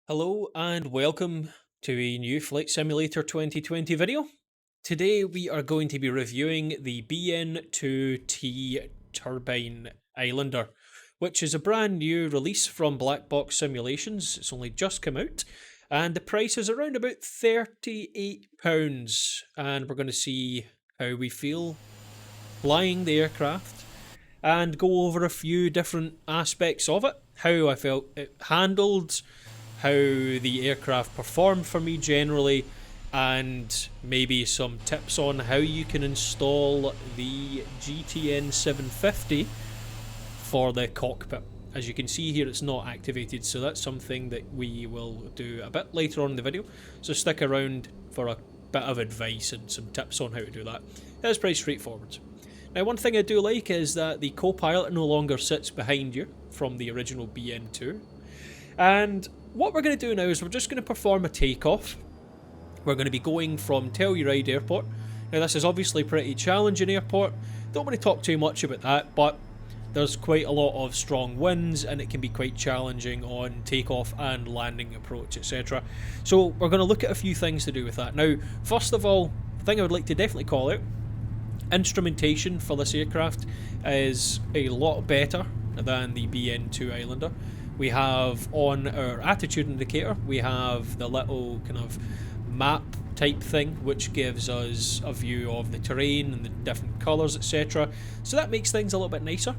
Hello and welcome to a new Flight Simulator 2020 video. Today we are going to be reviewing the BN2T Turbine Islander, which is a brand new release from BlackBox Simulations. It's only just come out and the price is around about £38, and we're going to see how we feel flying the aircraft and go over a few different aspects of it, how I felt it handled, how the aircraft performed for me generally, and maybe some tips on how you can install the GTN 750 for the cockpit. As you can see here, it's not activated, so that's something that we will do a bit later on in the video, so stick around for a bit of advice and some tips on how to do that. It's pretty straightforward. Now, one thing I do like is that the co-pilot no longer sits behind you from the original BN2, and what we're going to do now is we're just going to perform a takeoff. We're going to be going from Telluride Airport. Now, this is obviously a pretty challenging airport. Don't want to talk too much about that, but there's quite a lot of strong winds and it can be quite challenging on takeoff and landing approach, etc. So we're going to look at a few things to do with that. Now, first of all, the thing I would like to definitely call out, instrumentation for this aircraft is a lot better than the BN2 Islander. We have on our attitude indicator, we have the little kind of map type thing which gives us a view of the terrain and the different colours, etc. So that makes things a little bit nicer.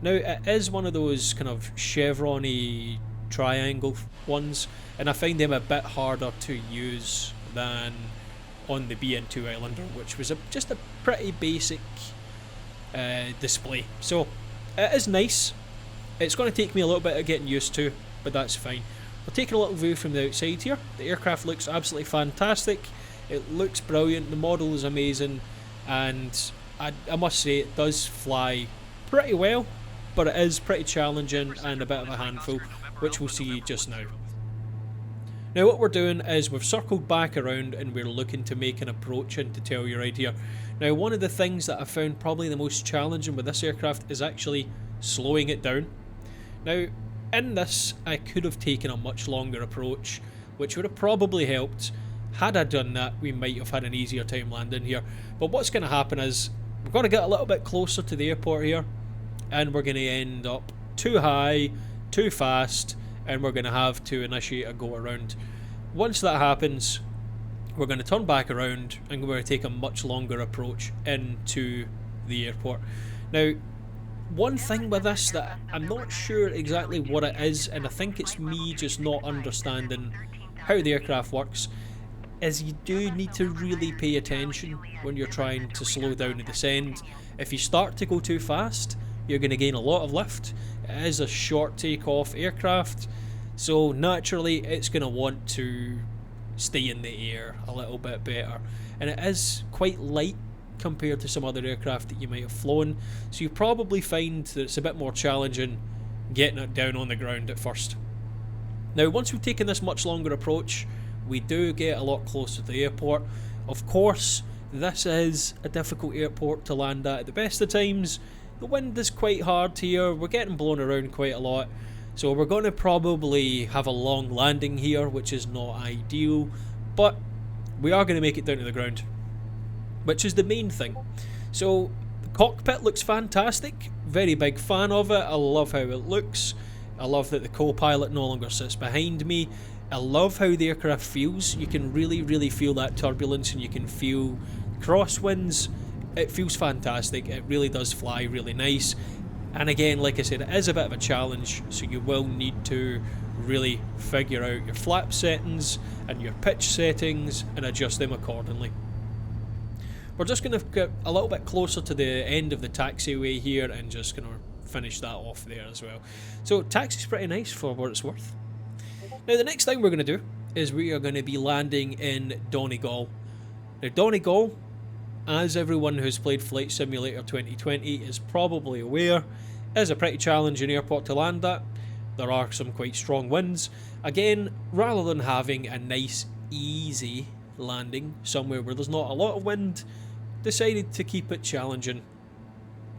Now, it is one of those kind of chevron-y triangle ones, and I find them a bit harder to use than on the BN2 Islander, which was just a pretty basic display. So it is nice. It's going to take me a little bit of getting used to, but that's fine. We're taking a little view from the outside here. The aircraft looks absolutely fantastic. It looks brilliant. The model is amazing, and I must say it does fly pretty well, but it is pretty challenging and a bit of a handful, which we'll see just now. Now, what we're doing is we've circled back around and we're looking to make an approach into Telluride here. Now, one of the things that I found probably the most challenging with this aircraft is actually slowing it down. Now, in this, I could have taken a much longer approach, which would have probably helped. Had I done that, we might have had an easier time landing here. But what's going to happen is, we're going to get a little bit closer to the airport here, and we're going to end up too high, too fast, and we're going to have to initiate a go around. Once that happens, we're going to turn back around, and we're going to take a much longer approach into the airport. Now, one thing with this that I'm not sure exactly what it is, and I think it's me just not understanding how the aircraft works, is you do need to really pay attention when you're trying to slow down and descend. If you start to go too fast, you're going to gain a lot of lift. It is a short takeoff aircraft, so naturally it's going to want to stay in the air a little bit better. And it is quite light compared to some other aircraft that you might have flown, so you probably find that it's a bit more challenging getting it down on the ground at first. Now, once we've taken this much longer approach, we do get a lot closer to the airport. Of course, this is a difficult airport to land at the best of times. The wind is quite hard here, we're getting blown around quite a lot, so we're going to probably have a long landing here, which is not ideal, but we are going to make it down to the ground, which is the main thing. So the cockpit looks fantastic, very big fan of it. I love how it looks. I love that the co-pilot no longer sits behind me. I love how the aircraft feels. You can really feel that turbulence, and you can feel crosswinds. It feels fantastic. It really does fly really nice. And again, like I said, it is a bit of a challenge, so you will need to really figure out your flap settings and your pitch settings and adjust them accordingly. We're just going to get a little bit closer to the end of the taxiway here and just going to finish that off there as well. So taxi's pretty nice for what it's worth. Now, the next thing we're going to do is we are going to be landing in Donegal. Now, Donegal, as everyone who's played Flight Simulator 2020 is probably aware, is a pretty challenging airport to land at. There are some quite strong winds. Again, rather than having a nice, easy landing somewhere where there's not a lot of wind, decided to keep it challenging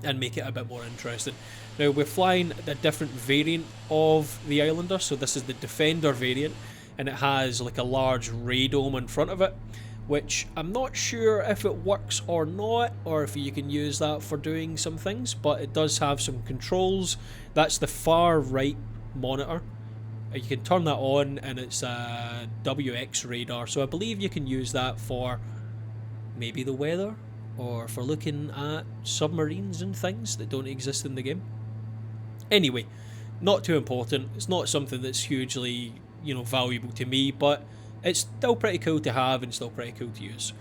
and make it a bit more interesting. Now, we're flying a different variant of the Islander, so this is the Defender variant, and it has like a large radome in front of it, which I'm not sure if it works or not, or if you can use that for doing some things, but it does have some controls. That's the far right monitor. You can turn that on and it's a WX radar, so I believe you can use that for maybe the weather or for looking at submarines and things that don't exist in the game. Anyway, not too important. It's not something that's hugely, valuable to me, but it's still pretty cool to have and still pretty cool to use.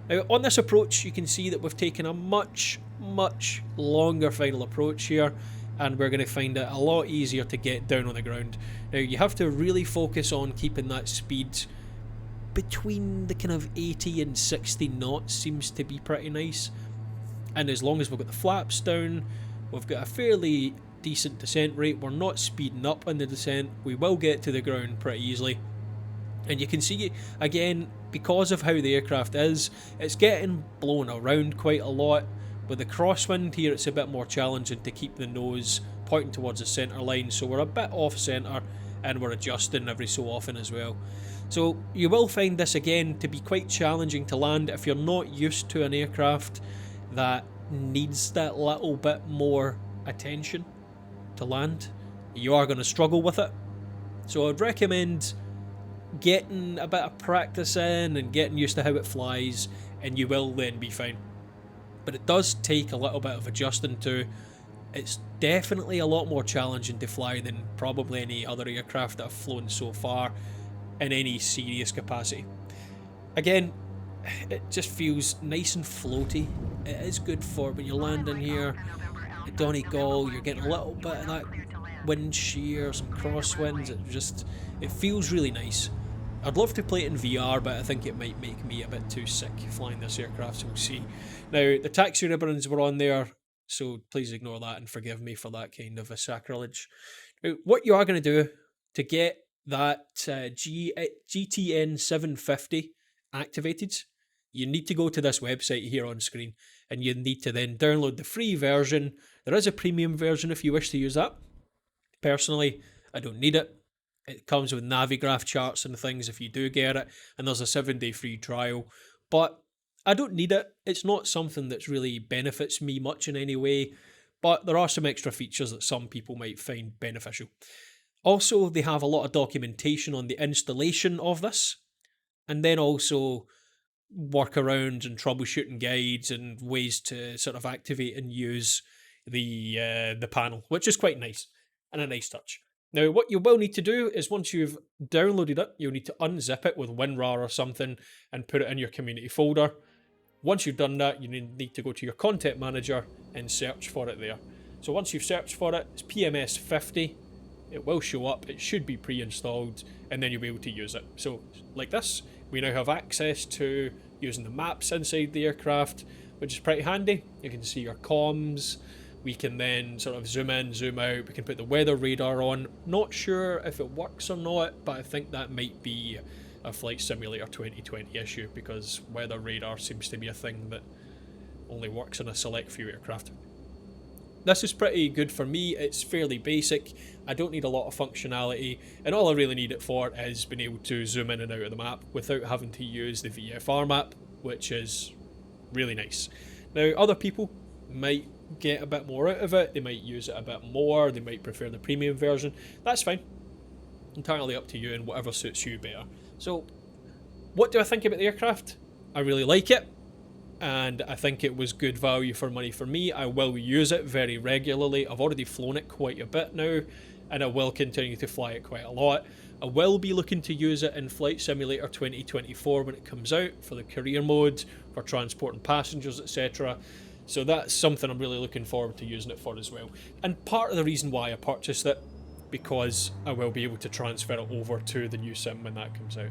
Now, on this approach, you can see that we've taken a much, much longer final approach here, and we're going to find it a lot easier to get down on the ground. Now, you have to really focus on keeping that speed between the kind of 80 and 60 knots seems to be pretty nice. And as long as we've got the flaps down, we've got a fairly decent descent rate, we're not speeding up on the descent, we will get to the ground pretty easily. And you can see, again, because of how the aircraft is, it's getting blown around quite a lot. With the crosswind here, it's a bit more challenging to keep the nose pointing towards the centre line, so we're a bit off centre and we're adjusting every so often as well. So you will find this again to be quite challenging to land if you're not used to an aircraft that needs that little bit more attention to land. You are going to struggle with it. So I'd recommend getting a bit of practice in and getting used to how it flies, and you will then be fine. But it does take a little bit of adjusting to. It's definitely a lot more challenging to fly than probably any other aircraft that I've flown so far in any serious capacity. Again, it just feels nice and floaty. It is good for when you're landing here at Donegal, you're getting a little bit of that wind shear, some crosswinds. It feels really nice. I'd love to play it in VR, but I think it might make me a bit too sick flying this aircraft, so we'll see. Now, the taxi ribbons were on there, so please ignore that and forgive me for that kind of a sacrilege. Now, what you are going to do to get that GTN 750 activated, you need to go to this website here on screen, and you need to then download the free version. There is a premium version if you wish to use that. Personally, I don't need it. It comes with Navigraph charts and things if you do get it, and there's a 7-day free trial, but I don't need it. It's not something that's really benefits me much in any way, but there are some extra features that some people might find beneficial. Also, they have a lot of documentation on the installation of this, and then also workarounds and troubleshooting guides and ways to sort of activate and use the panel, which is quite nice and a nice touch. Now, what you will need to do is once you've downloaded it, you'll need to unzip it with WinRAR or something and put it in your community folder. Once you've done that, you need to go to your content manager and search for it there. So once you've searched for it, it's PMS50. It will show up, it should be pre-installed, and then you'll be able to use it. So, like this, we now have access to using the maps inside the aircraft, which is pretty handy. You can see your comms. We can then sort of zoom in, zoom out. We can put the weather radar on. Not sure if it works or not, but I think that might be a Flight Simulator 2020 issue, because weather radar seems to be a thing that only works on a select few aircraft. This is pretty good for me. It's fairly basic. I don't need a lot of functionality, and all I really need it for is being able to zoom in and out of the map without having to use the VFR map, which is really nice. Now, other people might get a bit more out of it. They might use it a bit more. They might prefer the premium version. That's fine. Entirely up to you and whatever suits you better. So, what do I think about the aircraft? I really like it, and I think it was good value for money for me. I will use it very regularly. I've already flown it quite a bit now, and I will continue to fly it quite a lot. I will be looking to use it in Flight Simulator 2024 when it comes out, for the career mode, for transporting passengers, etc. So that's something I'm really looking forward to using it for as well. And part of the reason why I purchased it, because I will be able to transfer it over to the new sim when that comes out.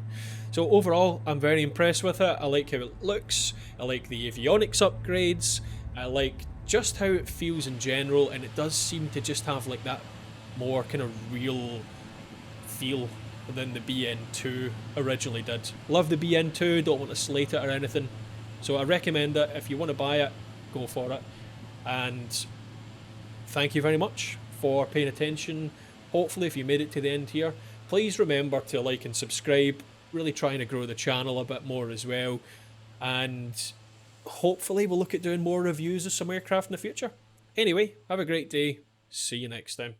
So overall, I'm very impressed with it. I like how it looks. I like the avionics upgrades. I like just how it feels in general, and it does seem to just have like that more kind of real feel than the BN2 originally did. Love the BN2, don't want to slate it or anything. So I recommend it. If you want to buy it, go for it. And thank you very much for paying attention. Hopefully, if you made it to the end here, Please remember to like and subscribe. Really trying to grow the channel a bit more as well. And hopefully we'll look at doing more reviews of some aircraft in the future. Anyway, have a great day. See you next time.